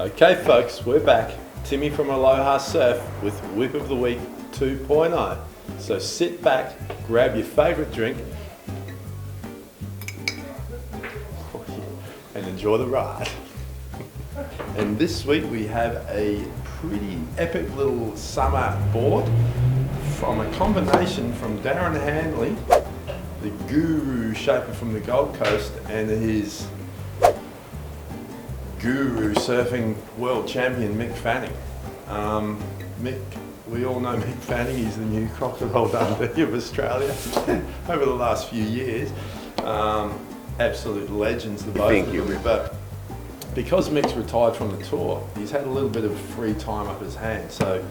Okay folks, we're back. Timmy from Aloha Surf with Whip of the Week 2.0. So sit back, grab your favourite drink and enjoy the ride. And this week we have a pretty epic little summer board from a combination from Darren Handley, the guru shaper from the Gold Coast, and his guru surfing world champion Mick Fanning. Mick, we all know Mick Fanning. He's the new Crocodile Dundee of Australia over the last few years. Absolute legends, the both of them. But because Mick's retired from the tour, he's had a little bit of free time up his hand. So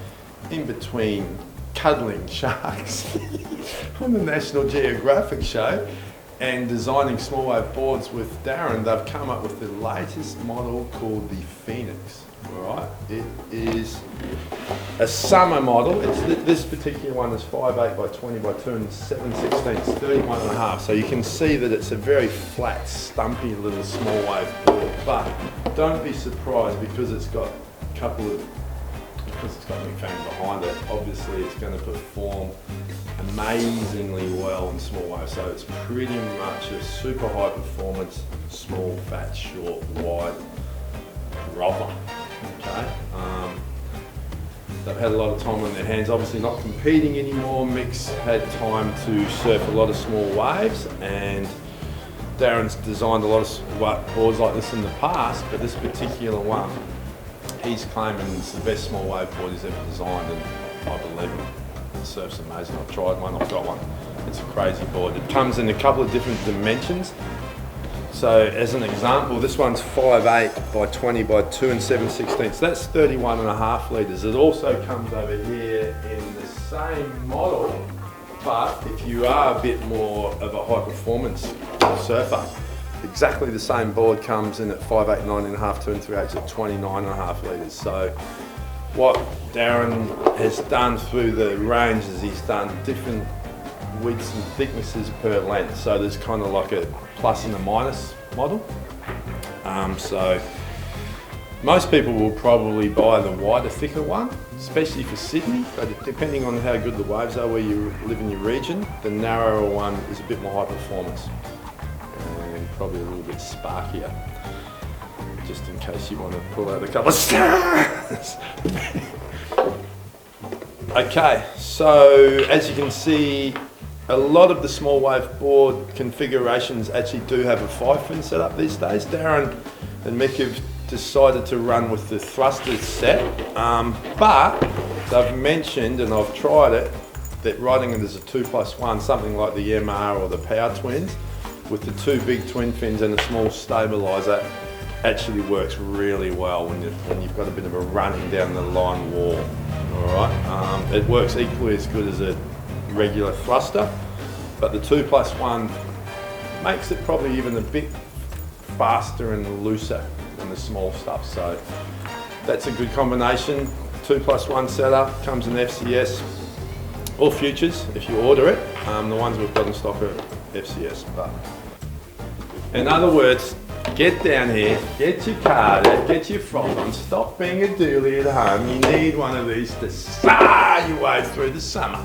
in between cuddling sharks on the National Geographic show and designing small wave boards with Darren, they've come up with the latest model called the Phoenix. All right, it is a summer model. This particular one is 5'8" by 20 by 2 and 7/16, 31.5. So you can see that it's a very flat, stumpy little small wave board. But don't be surprised because it's got a couple of, because it's got Mick Fanning behind it. Obviously, it's going to perform amazingly well in small wave. So it's pretty much a super high performance, small, fat, short, wide roller. Okay. They've had a lot of time on their hands, obviously not competing anymore. Mick's had time to surf a lot of small waves, and Darren's designed a lot of boards like this in the past, but this particular one, he's claiming it's the best small wave board he's ever designed, and I believe him. The surf's amazing. I've tried one, I've got one. It's a crazy board. It comes in a couple of different dimensions. So as an example, this one's 5'8" by 20 by 2 and 7/16. So that's 31.5 litres. It also comes over here in the same model, but if you are a bit more of a high performance surfer, exactly the same board comes in at 5'8", 9.5", 2 and 3/8 at 29.5 litres. So what Darren has done through the range is he's done different widths and thicknesses per length. So there's kind of like a plus and a minus model. So most people will probably buy the wider, thicker one, especially for Sydney, but depending on how good the waves are where you live in your region, the narrower one is a bit more high performance and probably a little bit sparkier, just in case you want to pull out a couple of stars. Okay, so as you can see, a lot of the small wave board configurations actually do have a 5-fin setup these days. Darren and Mick have decided to run with the thrusters set, but they've mentioned, and I've tried it, that riding it as a 2+1, something like the MR or the Power Twins, with the 2 big twin fins and a small stabiliser, actually works really well when you've got a bit of a running down the line wall. All right, it works equally as good as a regular thruster, but the 2+1 makes it probably even a bit faster and looser than the small stuff. So that's a good combination. 2+1 setup, comes in FCS or futures if you order it. The ones we've got in stock are FCS. But in other words, get down here, get your card out, get your froth on, stop being a dooley at home. You need one of these to sail your way through the summer.